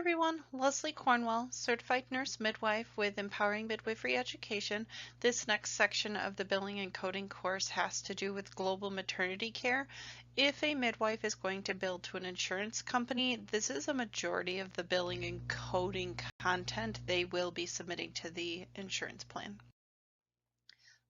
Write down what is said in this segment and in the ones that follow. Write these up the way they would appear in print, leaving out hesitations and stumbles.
everyone, Leslie Cornwell, Certified Nurse Midwife with Empowering Midwifery Education. This next section of the Billing and Coding course has to do with global maternity care. If a midwife is going to bill to an insurance company, this is a majority of the billing and coding content they will be submitting to the insurance plan.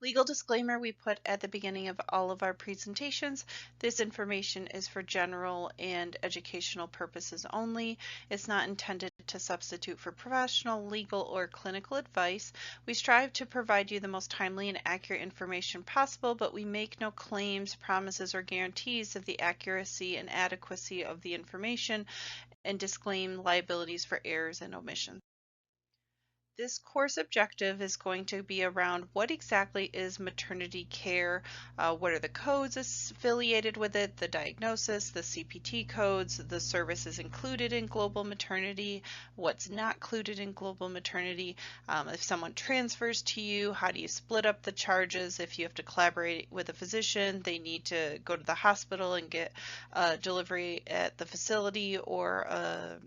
Legal disclaimer we put at the beginning of all of our presentations. This information is for general and educational purposes only. It's not intended to substitute for professional, legal, or clinical advice. We strive to provide you the most timely and accurate information possible, but we make no claims, promises, or guarantees of the accuracy and adequacy of the information and disclaim liabilities for errors and omissions. This course objective is going to be around what exactly is maternity care, what are the codes affiliated with it, the diagnosis, the CPT codes, the services included in global maternity, what's not included in global maternity, if someone transfers to you, how do you split up the charges, if you have to collaborate with a physician, they need to go to the hospital and get delivery at the facility, or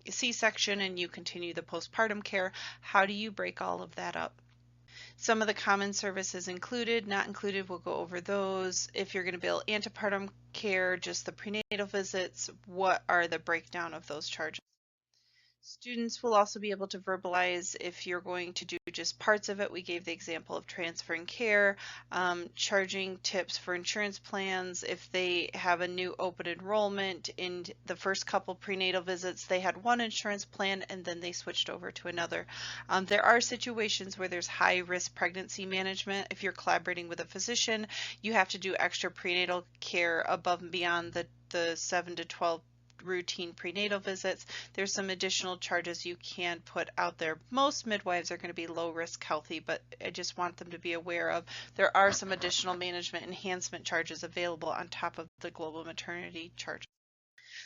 C-section and you continue the postpartum care. How do you break all of that up? Some of the common services included, not included, we'll go over those. If you're going to bill antepartum care, just the prenatal visits, what are the breakdown of those charges? Students will also be able to verbalize if you're going to do just parts of it. We gave the example of transferring care, charging tips for insurance plans. If they have a new open enrollment, in the first couple prenatal visits, they had one insurance plan and then they switched over to another. There are situations where there's high risk pregnancy management. If you're collaborating with a physician, you have to do extra prenatal care above and beyond the 7 to 12 routine prenatal visits. There's some additional charges you can put out there. Most midwives are going to be low risk healthy, but I just want them to be aware of there are some additional management enhancement charges available on top of the global maternity charge.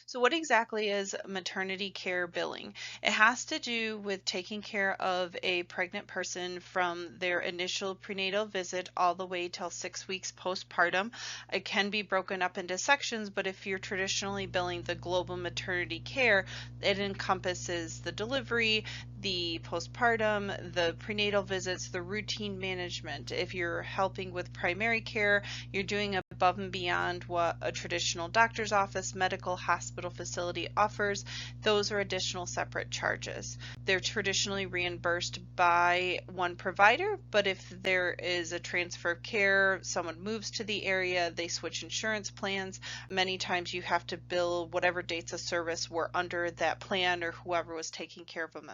So what exactly is maternity care billing? It has to do with taking care of a pregnant person from their initial prenatal visit all the way till 6 weeks postpartum. It can be broken up into sections, but if you're traditionally billing the global maternity care, it encompasses the delivery, the postpartum, the prenatal visits, the routine management. If you're helping with primary care, you're doing above and beyond what a traditional doctor's office, medical, hospital facility offers. Those are additional separate charges. They're traditionally reimbursed by one provider, but if there is a transfer of care, someone moves to the area, they switch insurance plans, many times you have to bill whatever dates of service were under that plan or whoever was taking care of them.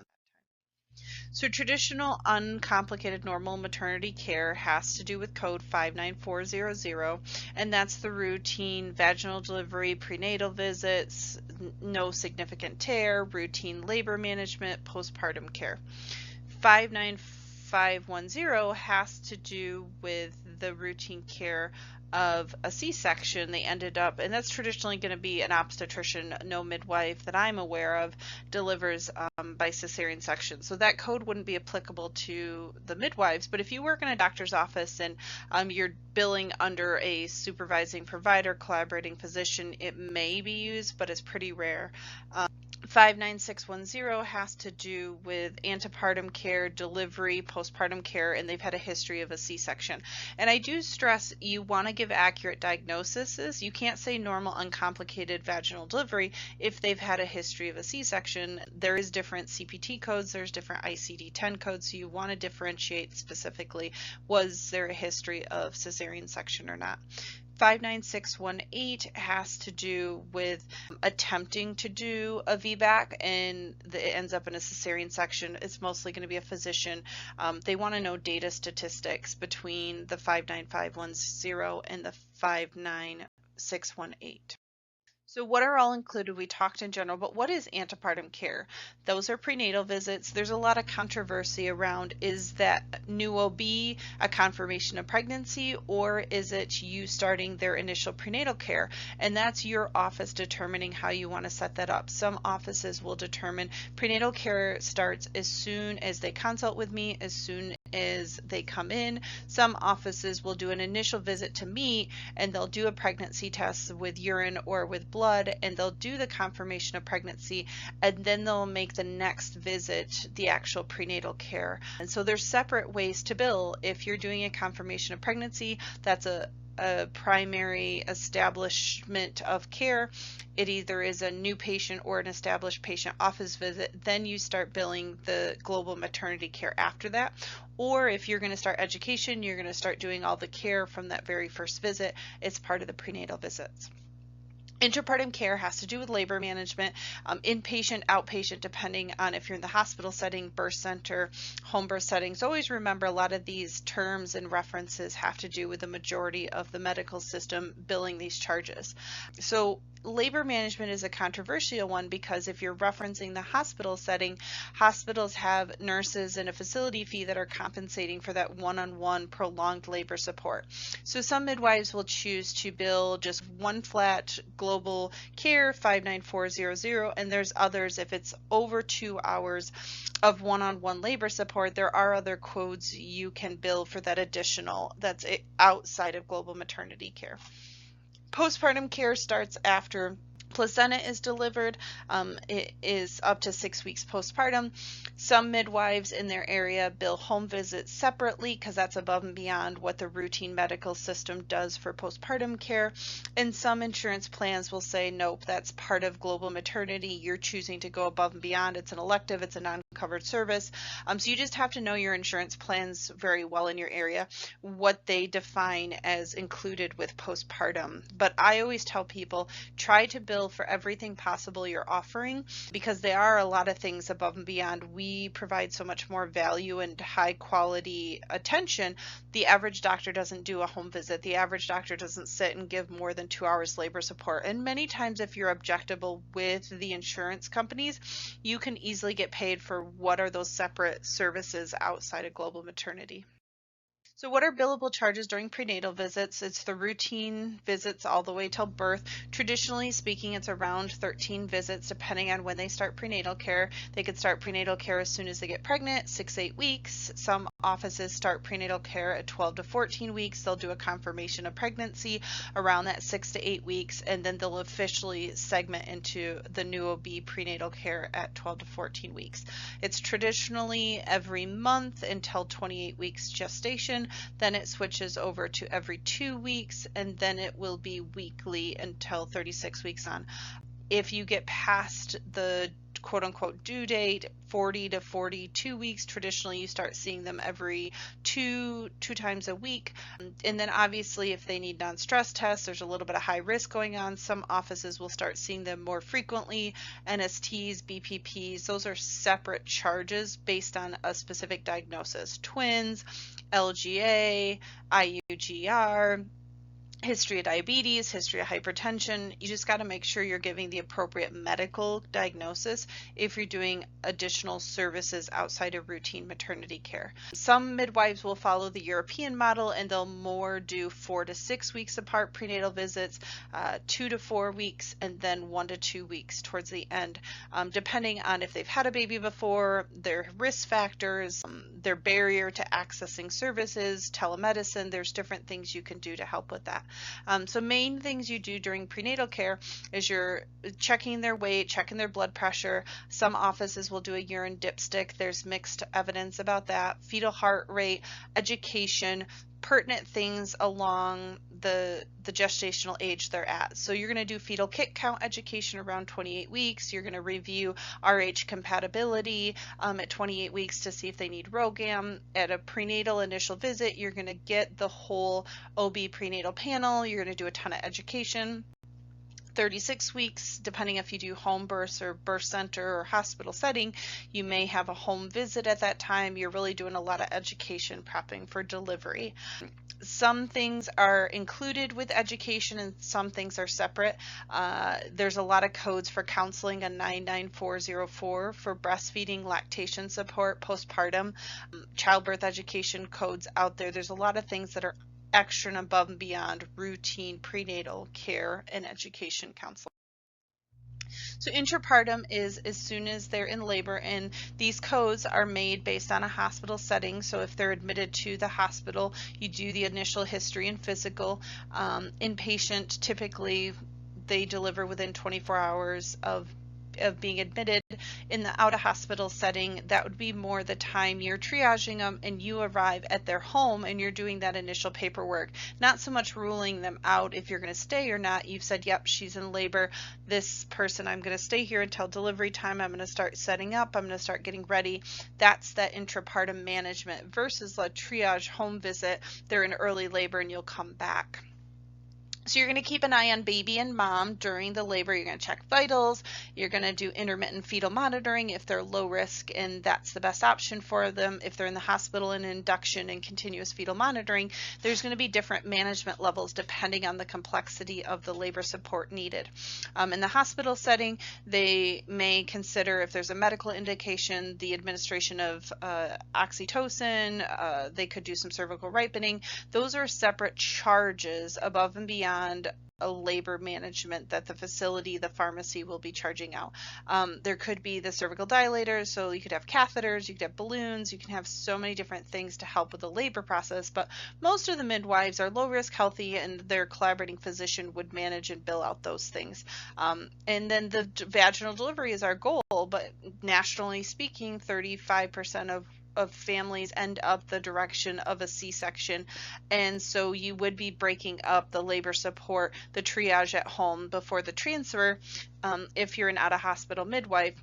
So traditional uncomplicated normal maternity care has to do with code 59400, and that's the routine vaginal delivery, prenatal visits, no significant tear, routine labor management, postpartum care. 59510 has to do with the routine care of a C-section. They ended up, and that's traditionally going to be an obstetrician. No midwife that I'm aware of delivers by cesarean section, so that code wouldn't be applicable to the midwives. But if you work in a doctor's office and you're billing under a supervising provider, collaborating physician, it may be used, but it's pretty rare. 59610 has to do with antepartum care, delivery, postpartum care, and they've had a history of a C-section. And I do stress you want to give accurate diagnoses. You can't say normal uncomplicated vaginal delivery if they've had a history of a C-section. There is different CPT codes, there's different ICD-10 codes, so you want to differentiate specifically, was there a history of cesarean section or not. 59618 has to do with attempting to do a VBAC and it ends up in a cesarean section. It's mostly going to be a physician. They want to know data statistics between the 59510 and the 59618. So what are all included? We talked in general, but what is antepartum care? Those are prenatal visits. There's a lot of controversy around, is that new OB a confirmation of pregnancy, or is it you starting their initial prenatal care? And that's your office determining how you want to set that up. Some offices will determine prenatal care starts as soon as they consult with me, as soon is they come in. Some offices will do an initial visit to meet, and they'll do a pregnancy test with urine or with blood, and they'll do the confirmation of pregnancy, and then they'll make the next visit the actual prenatal care. And so there's separate ways to bill. If you're doing a confirmation of pregnancy, that's a primary establishment of care. It either is a new patient or an established patient office visit. Then you start billing the global maternity care after that. Or if you're going to start education, you're going to start doing all the care from that very first visit. It's part of the prenatal visits. Interpartum care has to do with labor management, inpatient, outpatient, depending on if you're in the hospital setting, birth center, home birth settings. Always remember a lot of these terms and references have to do with the majority of the medical system billing these charges. So labor management is a controversial one because if you're referencing the hospital setting, hospitals have nurses and a facility fee that are compensating for that one-on-one prolonged labor support. So some midwives will choose to bill just one flat global care 59400, and there's others, if it's over 2 hours of one-on-one labor support, there are other codes you can bill for that additional, that's outside of global maternity care. Postpartum care starts after placenta is delivered. It is up to 6 weeks postpartum. Some midwives in their area bill home visits separately because that's above and beyond what the routine medical system does for postpartum care. And some insurance plans will say, nope, that's part of global maternity. You're choosing to go above and beyond. It's an elective, it's a non-covered service. So you just have to know your insurance plans very well in your area, what they define as included with postpartum. But I always tell people, try to bill for everything possible you're offering, because there are a lot of things above and beyond. We provide so much more value and high quality attention. The average doctor doesn't do a home visit. The average doctor doesn't sit and give more than 2 hours labor support. And many times if you're objectable with the insurance companies, you can easily get paid for what are those separate services outside of global maternity. So what are billable charges during prenatal visits? It's the routine visits all the way till birth. Traditionally speaking, it's around 13 visits depending on when they start prenatal care. They could start prenatal care as soon as they get pregnant, 6-8 weeks. Some offices start prenatal care at 12 to 14 weeks. They'll do a confirmation of pregnancy around that 6 to 8 weeks, and then they'll officially segment into the new OB prenatal care at 12 to 14 weeks. It's traditionally every month until 28 weeks gestation. Then it switches over to every 2 weeks, and then it will be weekly until 36 weeks on. If you get past the quote-unquote due date, 40 to 42 weeks, traditionally you start seeing them every two times a week. And then obviously if they need non-stress tests, there's a little bit of high risk going on. Some offices will start seeing them more frequently. NSTs, BPPs, those are separate charges based on a specific diagnosis. Twins, LGA, IUGR, history of diabetes, history of hypertension. You just got to make sure you're giving the appropriate medical diagnosis if you're doing additional services outside of routine maternity care. Some midwives will follow the European model, and they'll more do 4 to 6 weeks apart prenatal visits, 2 to 4 weeks, and then 1 to 2 weeks towards the end, depending on if they've had a baby before, their risk factors, their barrier to accessing services, telemedicine. There's different things you can do to help with that. So main things you do during prenatal care is you're checking their weight, checking their blood pressure. Some offices will do a urine dipstick. There's mixed evidence about that. Fetal heart rate, education, pertinent things along the gestational age they're at. So you're going to do fetal kit count education around 28 weeks. You're going to review RH compatibility at 28 weeks to see if they need ROGAM. At a prenatal initial visit, you're going to get the whole OB prenatal panel. You're going to do a ton of education. 36 weeks, depending if you do home births or birth center or hospital setting, you may have a home visit at that time. You're really doing a lot of education prepping for delivery. Some things are included with education and some things are separate. There's a lot of codes for counseling, a 99404 for breastfeeding, lactation support, postpartum, childbirth education codes out there. There's a lot of things that are extra and above and beyond routine prenatal care and education counseling. So intrapartum is as soon as they're in labor, and these codes are made based on a hospital setting. So if they're admitted to the hospital, you do the initial history and physical. Inpatient, typically they deliver within 24 hours of being admitted. In the out of hospital setting, that would be more the time you're triaging them and you arrive at their home and you're doing that initial paperwork, not so much ruling them out if you're going to stay or not. You've said, yep, she's in labor, this person, I'm going to stay here until delivery time, I'm going to start setting up, I'm going to start getting ready. That's that intrapartum management versus a triage home visit. They're in early labor and you'll come back. So you're going to keep an eye on baby and mom during the labor. You're going to check vitals. You're going to do intermittent fetal monitoring if they're low risk, and that's the best option for them. If they're in the hospital, and induction and continuous fetal monitoring, there's going to be different management levels depending on the complexity of the labor support needed. In the hospital setting, they may consider, if there's a medical indication, the administration of oxytocin. They could do some cervical ripening. Those are separate charges above and beyond a labor management that the facility, the pharmacy, will be charging out. There could be the cervical dilators, so you could have catheters, you could have balloons, you can have so many different things to help with the labor process, but most of the midwives are low risk, healthy, and their collaborating physician would manage and bill out those things. And then the vaginal delivery is our goal, but nationally speaking, 35% of families end up the direction of a C-section, and so you would be breaking up the labor support, the triage at home before the transfer. If you're an out-of-hospital midwife,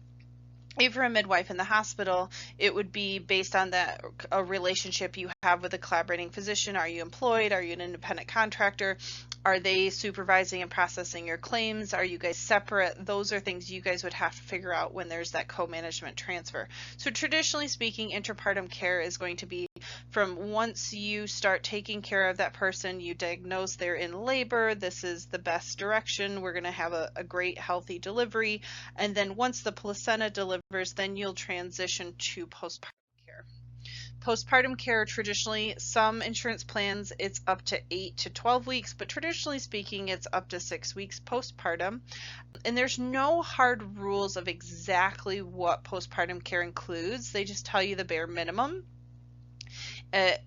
if you're a midwife in the hospital, it would be based on that a relationship you have with a collaborating physician. Are you employed? Are you an independent contractor? Are they supervising and processing your claims? Are you guys separate? Those are things you guys would have to figure out when there's that co-management transfer. So traditionally speaking, intrapartum care is going to be from once you start taking care of that person, you diagnose they're in labor, this is the best direction, we're going to have a great healthy delivery, and then once the placenta delivers, then you'll transition to postpartum care. Postpartum care, traditionally, some insurance plans, it's up to 8 to 12 weeks, but traditionally speaking, it's up to 6 weeks postpartum. And there's no hard rules of exactly what postpartum care includes. They just tell you the bare minimum.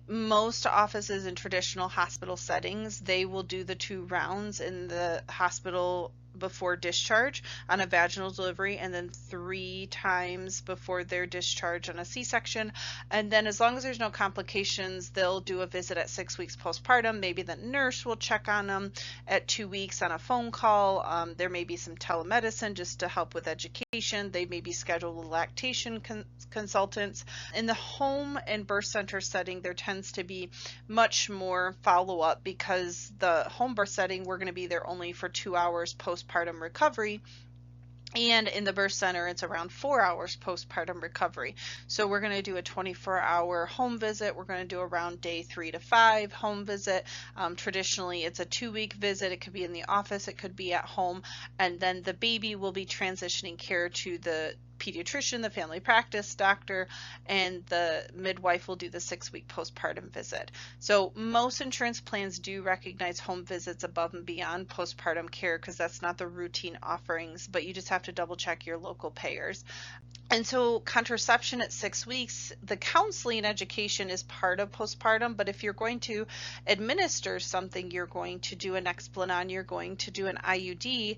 Most offices in traditional hospital settings, they will do the 2 rounds in the hospital before discharge on a vaginal delivery, and then 3 times before their discharge on a C-section. And then as long as there's no complications, they'll do a visit at 6 weeks postpartum. Maybe the nurse will check on them at 2 weeks on a phone call. There may be some telemedicine just to help with education. They may be scheduled lactation consultants. In the home and birth center setting, there tends to be much more follow-up, because the home birth setting, we're going to be there only for 2 hours postpartum recovery, and in the birth center it's around 4 hours postpartum recovery. So we're going to do a 24-hour home visit. We're going to do around day 3 to 5 home visit. Traditionally it's a 2-week visit. It could be in the office, it could be at home, and then the baby will be transitioning care to the pediatrician, the family practice doctor, and the midwife will do the 6-week postpartum visit. So most insurance plans do recognize home visits above and beyond postpartum care, because that's not the routine offerings, but you just have to double check your local payers. And so contraception at 6 weeks, the counseling education is part of postpartum, but if you're going to administer something, you're going to do an Nexplanon, you're going to do an IUD.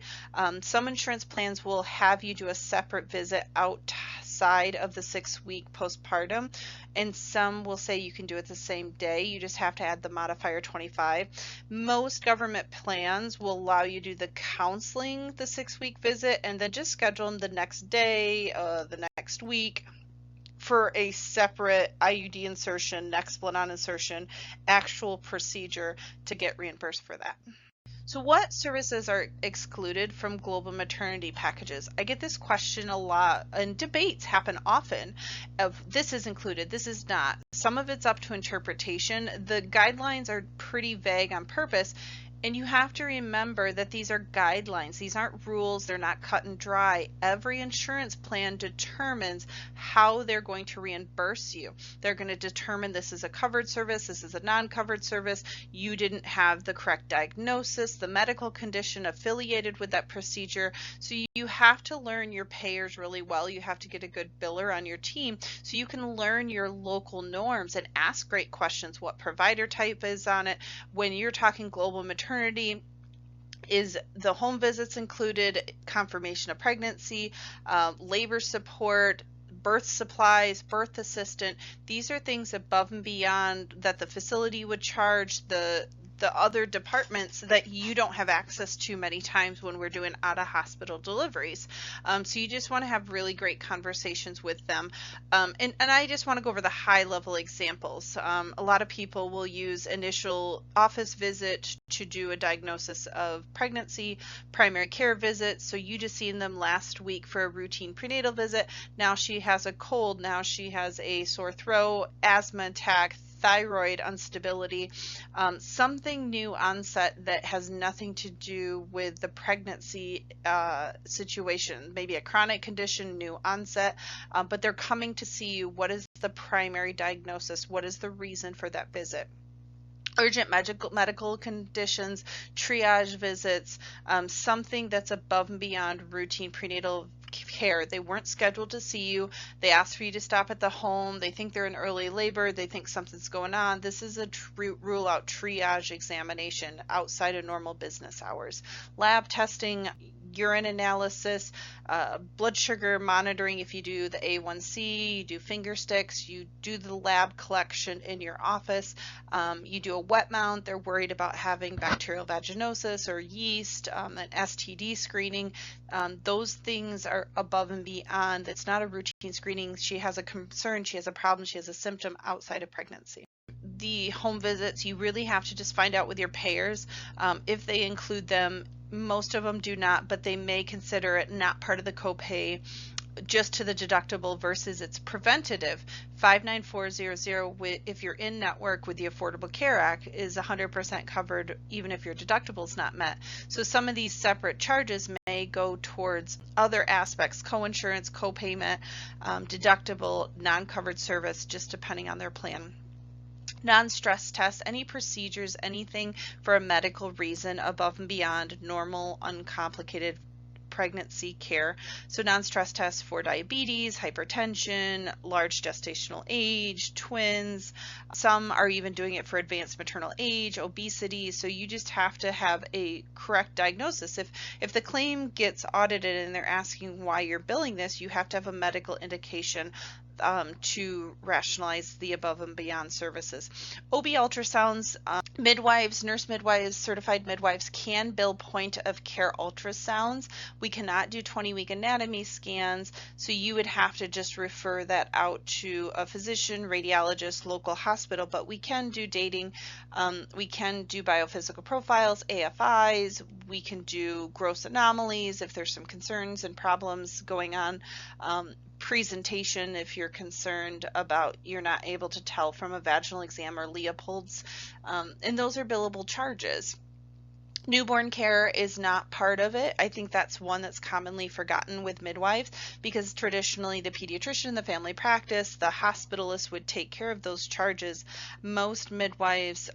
Some insurance plans will have you do a separate visit outside of the 6-week postpartum, and some will say you can do it the same day. You just have to add the modifier 25. Most government plans will allow you to do the counseling the 6-week visit and then just schedule them the next day, the next week, for a separate IUD insertion, Nexplanon insertion, actual procedure to get reimbursed for that. So what services are excluded from global maternity packages? I get this question a lot, and debates happen often of this is included, this is not. Some of it's up to interpretation. The guidelines are pretty vague on purpose. And you have to remember that these are guidelines. These aren't rules. They're not cut and dry. Every insurance plan determines how they're going to reimburse you. They're going to determine this is a covered service, this is a non-covered service, you didn't have the correct diagnosis, the medical condition affiliated with that procedure. So you have to learn your payers really well. You have to get a good biller on your team so you can learn your local norms and ask great questions. What provider type is on it? When you're talking global maternity, is the home visits included, confirmation of pregnancy, labor support, birth supplies, birth assistant? These are things above and beyond that the facility would charge the other departments that you don't have access to many times when we're doing out of hospital deliveries. So you just want to have really great conversations with them. And I just want to go over the high level examples. A lot of people will use initial office visit to do a diagnosis of pregnancy, primary care visit. So you just seen them last week for a routine prenatal visit. Now she has a cold. Now she has a sore throat, asthma attack, thyroid instability, something new onset that has nothing to do with the pregnancy situation, maybe a chronic condition, new onset, but they're coming to see you. What is the primary diagnosis? What is the reason for that visit? Urgent medical conditions, triage visits, something that's above and beyond routine prenatal care. They weren't scheduled to see you. They asked for you to stop at the home. They think they're in early labor. They think something's going on. This is a rule out triage examination outside of normal business hours. Lab testing, urine analysis, blood sugar monitoring. If you do the A1C, you do finger sticks, you do the lab collection in your office, you do a wet mount. They're worried about having bacterial vaginosis or yeast, an STD screening. Those things are above and beyond. It's not a routine screening. She has a concern, she has a problem, she has a symptom outside of pregnancy. The home visits, you really have to just find out with your payers if they include them. Most of them do not, but they may consider it not part of the copay, just to the deductible versus it's preventative. 59400, if you're in network with the Affordable Care Act, is 100% covered even if your deductible is not met. So some of these separate charges may go towards other aspects, coinsurance, copayment, deductible, non-covered service, just depending on their plan. Non-stress tests, any procedures, anything for a medical reason above and beyond normal, uncomplicated pregnancy care. So non-stress tests for diabetes, hypertension, large gestational age, twins. Some are even doing it for advanced maternal age, obesity. So you just have to have a correct diagnosis. If the claim gets audited and they're asking why you're billing this, you have to have a medical indication to rationalize the above and beyond services. OB ultrasounds, midwives, nurse midwives, certified midwives can bill point of care ultrasounds. We cannot do 20-week anatomy scans, so you would have to just refer that out to a physician, radiologist, local hospital, but we can do dating, we can do biophysical profiles, AFIs, we can do gross anomalies if there's some concerns and problems going on. Presentation, if you're concerned about you're not able to tell from a vaginal exam or Leopold's, and those are billable charges. Newborn care is not part of it. I think that's one that's commonly forgotten with midwives, because traditionally the pediatrician, the family practice, the hospitalist would take care of those charges. Most midwives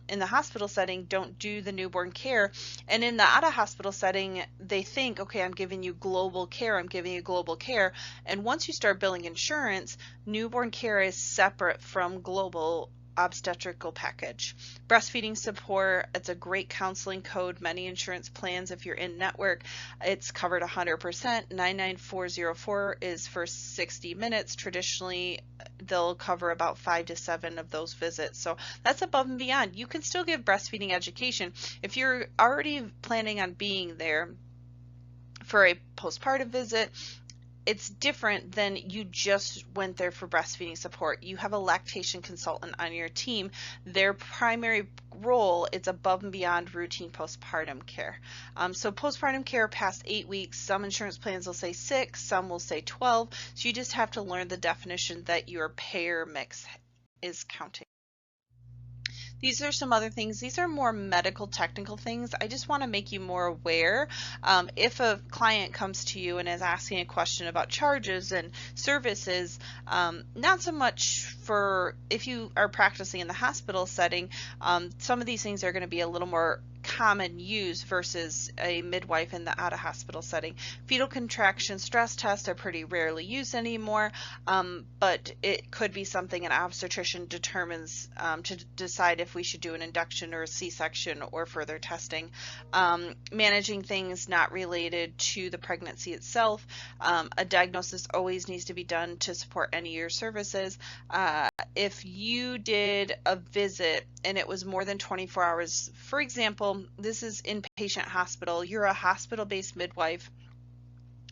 in the hospital setting don't do the newborn care, and in the out-of-hospital setting they think, okay, I'm giving you global care, I'm giving you global care, and once you start billing insurance, newborn care is separate from global obstetrical package. Breastfeeding support, it's a great counseling code. Many insurance plans, if you're in network, it's covered 100%. 99404 is for 60 minutes. Traditionally, they'll cover about 5 to 7 of those visits. So that's above and beyond. You can still give breastfeeding education. If you're already planning on being there for a postpartum visit, it's different than you just went there for breastfeeding support. You have a lactation consultant on your team. Their primary role is above and beyond routine postpartum care. So postpartum care past 8 weeks, some insurance plans will say 6, some will say 12. So you just have to learn the definition that your payer mix is counting. These are some other things. These are more medical technical things. I just want to make you more aware. If a client comes to you and is asking a question about charges and services, not so much for if you are practicing in the hospital setting, some of these things are going to be a little more common use versus a midwife in the out-of-hospital setting. Fetal contraction stress tests are pretty rarely used anymore, but it could be something an obstetrician determines to decide if we should do an induction or a C-section or further testing. Managing things not related to the pregnancy itself. A diagnosis always needs to be done to support any of your services. If you did a visit and it was more than 24 hours, for example, this is inpatient hospital, you're a hospital-based midwife,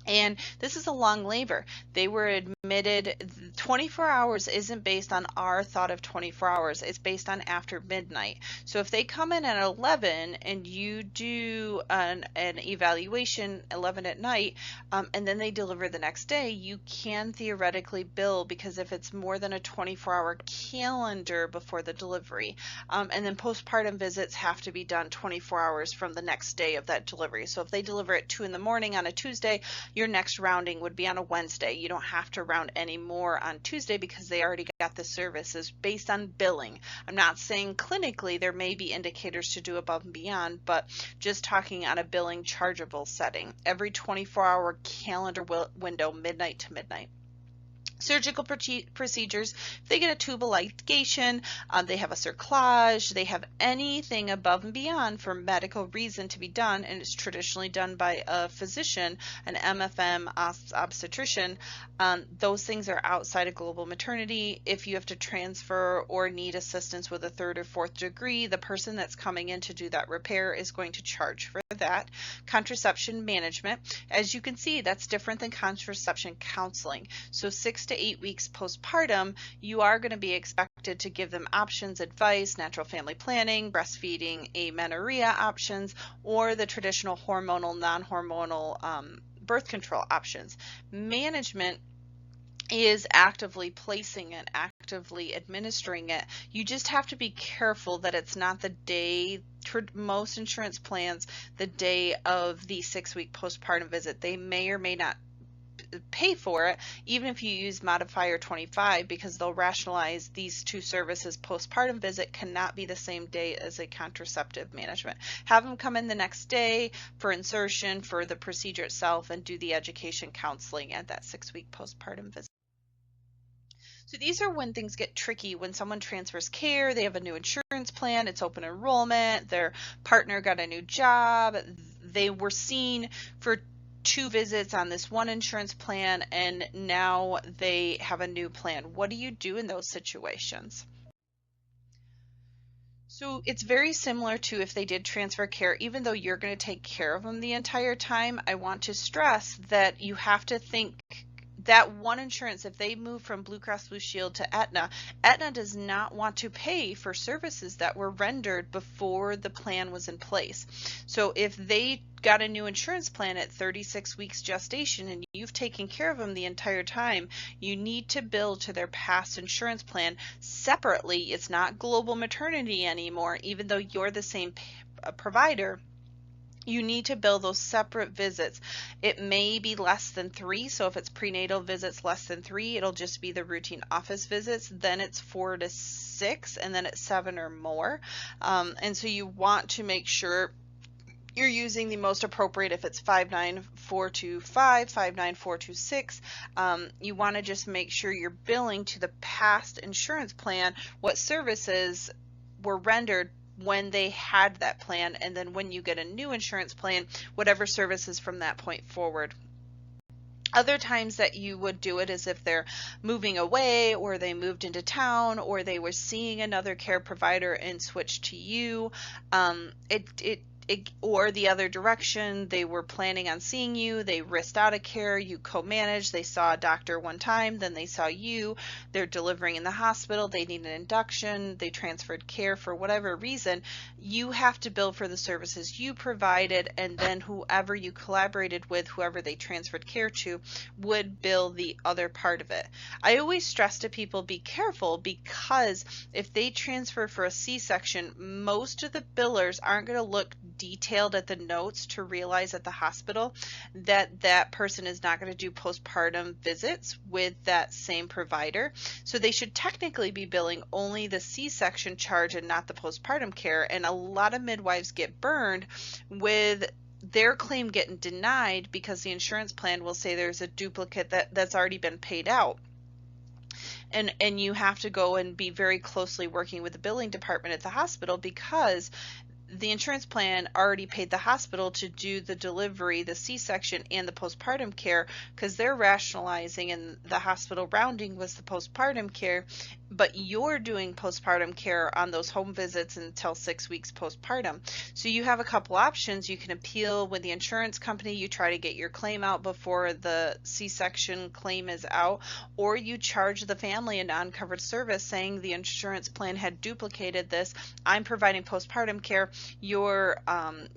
and this is a long labor. They were admitted, 24 hours isn't based on our thought of 24 hours. It's based on after midnight. So if they come in at 11 and you do an evaluation 11 at night, and then they deliver the next day, you can theoretically bill, because if it's more than a 24-hour calendar before the delivery. And then postpartum visits have to be done 24 hours from the next day of that delivery. So if they deliver at 2 in the morning on a Tuesday, your next rounding would be on a Wednesday. You don't have to round anymore on Tuesday because they already got the services based on billing. I'm not saying clinically there may be indicators to do above and beyond, but just talking on a billing chargeable setting. Every 24-hour calendar window, midnight to midnight. Surgical procedures, if they get a tubal ligation, they have a cerclage, they have anything above and beyond for medical reason to be done, and it's traditionally done by a physician, an MFM obstetrician, those things are outside of global maternity. If you have to transfer or need assistance with a 3rd or 4th degree, the person that's coming in to do that repair is going to charge for that. Contraception management, as you can see, that's different than contraception counseling. So 6 to 8 weeks postpartum, you are going to be expected to give them options, advice, natural family planning, breastfeeding, amenorrhea options, or the traditional hormonal, non-hormonal birth control options. Management is actively placing it, actively administering it. You just have to be careful that it's not the day, most insurance plans, the day of the 6-week postpartum visit. They may or may not pay for it, even if you use modifier 25, because they'll rationalize these two services. Postpartum visit cannot be the same day as a contraceptive management. Have them come in the next day for insertion, for the procedure itself, and do the education counseling at that 6-week postpartum visit. So these are when things get tricky, when someone transfers care, they have a new insurance plan, it's open enrollment, their partner got a new job, they were seen for 2 visits on this one insurance plan, and now they have a new plan. What do you do in those situations? So it's very similar to if they did transfer care. Even though you're going to take care of them the entire time, I want to stress that you have to think that one insurance, if they move from Blue Cross Blue Shield to Aetna, Aetna does not want to pay for services that were rendered before the plan was in place. So if they got a new insurance plan at 36 weeks gestation and you've taken care of them the entire time, you need to bill to their past insurance plan separately. It's not global maternity anymore, even though you're the same provider. You need to bill those separate visits. It may be less than 3, so if it's prenatal visits less than 3, it'll just be the routine office visits. Then it's 4 to 6, and then it's 7 or more. And so you want to make sure you're using the most appropriate. If it's 59425, 59426, you want to just make sure you're billing to the past insurance plan what services were rendered when they had that plan, and then when you get a new insurance plan, whatever services from that point forward. Other times that you would do it is if they're moving away, or they moved into town, or they were seeing another care provider and switched to you. or the other direction, they were planning on seeing you, they risked out of care, you co-managed, they saw a doctor one time, then they saw you, they're delivering in the hospital, they need an induction, they transferred care for whatever reason, you have to bill for the services you provided, and then whoever you collaborated with, whoever they transferred care to, would bill the other part of it. I always stress to people, be careful, because if they transfer for a C-section, most of the billers aren't going to look detailed at the notes to realize at the hospital that that person is not going to do postpartum visits with that same provider. So they should technically be billing only the C-section charge and not the postpartum care. And a lot of midwives get burned with their claim getting denied because the insurance plan will say there's a duplicate that's already been paid out. And you have to go and be very closely working with the billing department at the hospital, because the insurance plan already paid the hospital to do the delivery, the C-section, and the postpartum care, because they're rationalizing, and the hospital rounding was the postpartum care, but you're doing postpartum care on those home visits until 6 weeks postpartum. So you have a couple options. You can appeal with the insurance company, you try to get your claim out before the C-section claim is out, or you charge the family a non-covered service saying the insurance plan had duplicated this, I'm providing postpartum care, you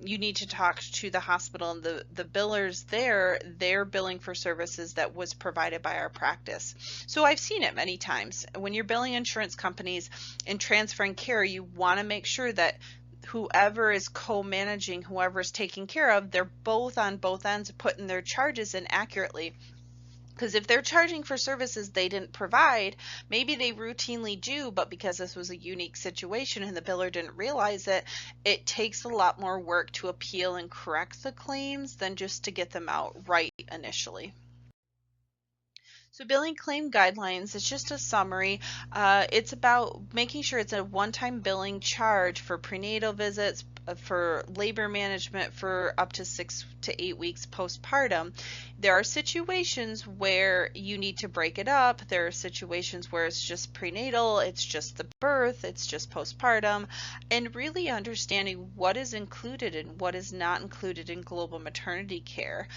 need to talk to the hospital, and the billers they're billing for services that was provided by our practice. So I've seen it many times. When you're billing insurance companies and transferring care, you want to make sure that whoever is co-managing, whoever is taking care of, they're both on both ends putting their charges in accurately. Because if they're charging for services they didn't provide, maybe they routinely do, but because this was a unique situation and the biller didn't realize it, it takes a lot more work to appeal and correct the claims than just to get them out right initially. So billing claim guidelines is just a summary. It's about making sure it's a one-time billing charge for prenatal visits, for labor management for up to 6 to 8 weeks postpartum. There are situations where you need to break it up. There are situations where it's just prenatal, it's just the birth, it's just postpartum, and really understanding what is included and what is not included in global maternity care,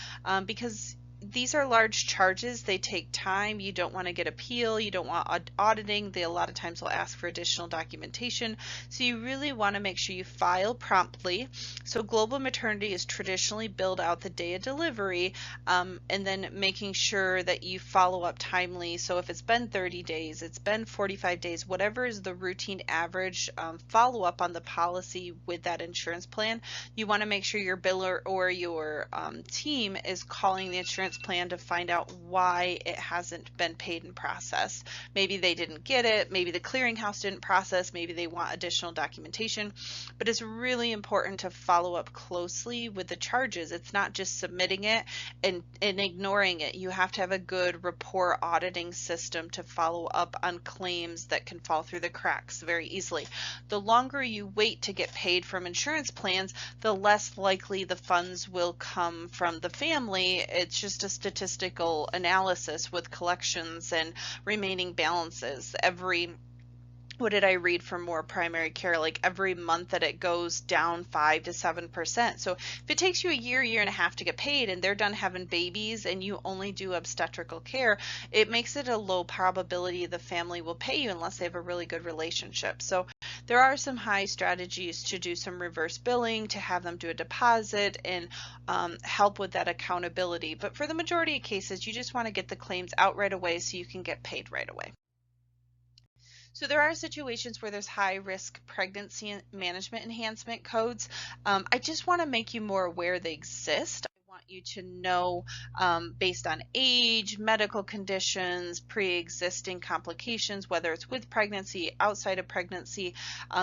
because these are large charges. They take time. You don't want to get appeal. You don't want auditing. They a lot of times will ask for additional documentation. So you really want to make sure you file promptly. So global maternity is traditionally billed out the day of delivery, and then making sure that you follow up timely. So if it's been 30 days, it's been 45 days, whatever is the routine average, follow up on the policy with that insurance plan. You want to make sure your biller or your team is calling the insurance plan to find out why it hasn't been paid and processed. Maybe they didn't get it, maybe the clearinghouse didn't process, maybe they want additional documentation, but it's really important to follow up closely with the charges. It's not just submitting it and ignoring it. You have to have a good report auditing system to follow up on claims that can fall through the cracks very easily. The longer you wait to get paid from insurance plans, the less likely the funds will come from the family. It's just a statistical analysis with collections and remaining balances. What did I read from More Primary Care? Like every month that it goes down 5 to 7%. So if it takes you a year and a half to get paid and they're done having babies and you only do obstetrical care, it makes it a low probability the family will pay you unless they have a really good relationship. So there are some high strategies to do some reverse billing, to have them do a deposit and help with that accountability. But for the majority of cases, you just want to get the claims out right away so you can get paid right away. So there are situations where there's high risk pregnancy management enhancement codes. I just want to make you more aware they exist. I want you to know based on age, medical conditions, pre-existing complications, whether it's with pregnancy, outside of pregnancy.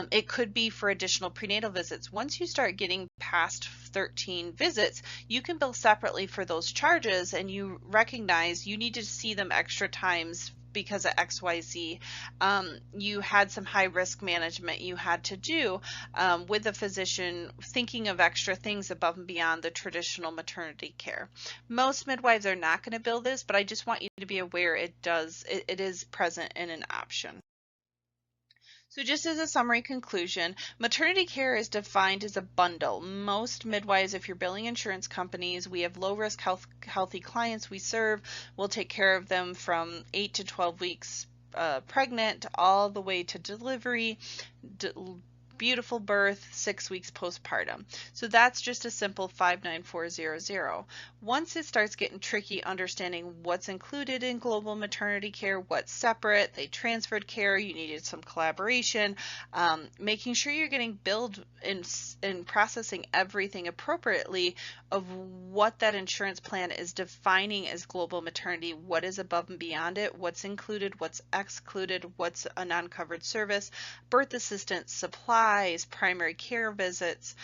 It could be for additional prenatal visits. Once you start getting past 13 visits, you can bill separately for those charges, and you recognize you need to see them extra times because of XYZ. You had some high risk management you had to do with a physician, thinking of extra things above and beyond the traditional maternity care. Most midwives are not going to bill this, but I just want you to be aware it is present in an option. So just as a summary conclusion, maternity care is defined as a bundle. Most midwives, if you're billing insurance companies, we have low-risk healthy clients we serve. We'll take care of them from 8 to 12 weeks pregnant all the way to delivery, beautiful birth, 6 weeks postpartum. So that's just a simple 59400. Once it starts getting tricky understanding what's included in global maternity care, what's separate, they transferred care, you needed some collaboration, making sure you're getting billed and processing everything appropriately of what that insurance plan is defining as global maternity, what is above and beyond it, what's included, what's excluded, what's a non-covered service, birth assistance, supplies, primary care visits,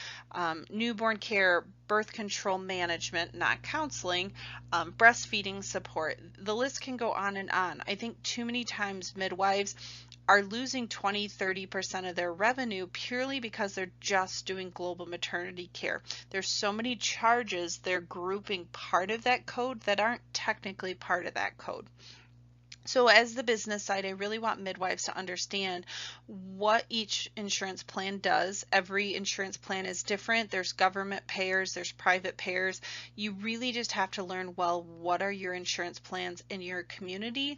newborn care, birth control management, not counseling, breastfeeding support. The list can go on and on. I think too many times midwives are losing 20-30% of their revenue purely because they're just doing global maternity care. There's so many charges they're grouping part of that code that aren't technically part of that code. So as the business side, I really want midwives to understand what each insurance plan does. Every insurance plan is different. There's government payers, there's private payers. You really just have to learn, well, what are your insurance plans in your community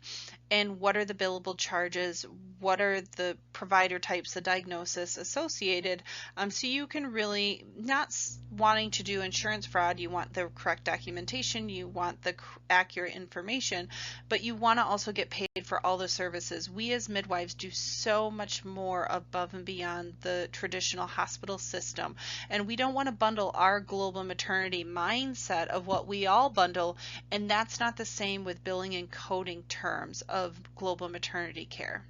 and what are the billable charges? What are the provider types, the diagnosis associated? So you can really, not wanting to do insurance fraud, you want the correct documentation, you want the accurate information, but you want to also get paid for all the services. We as midwives do so much more above and beyond the traditional hospital system, and we don't want to bundle our global maternity mindset of what we all bundle, and that's not the same with billing and coding terms of global maternity care.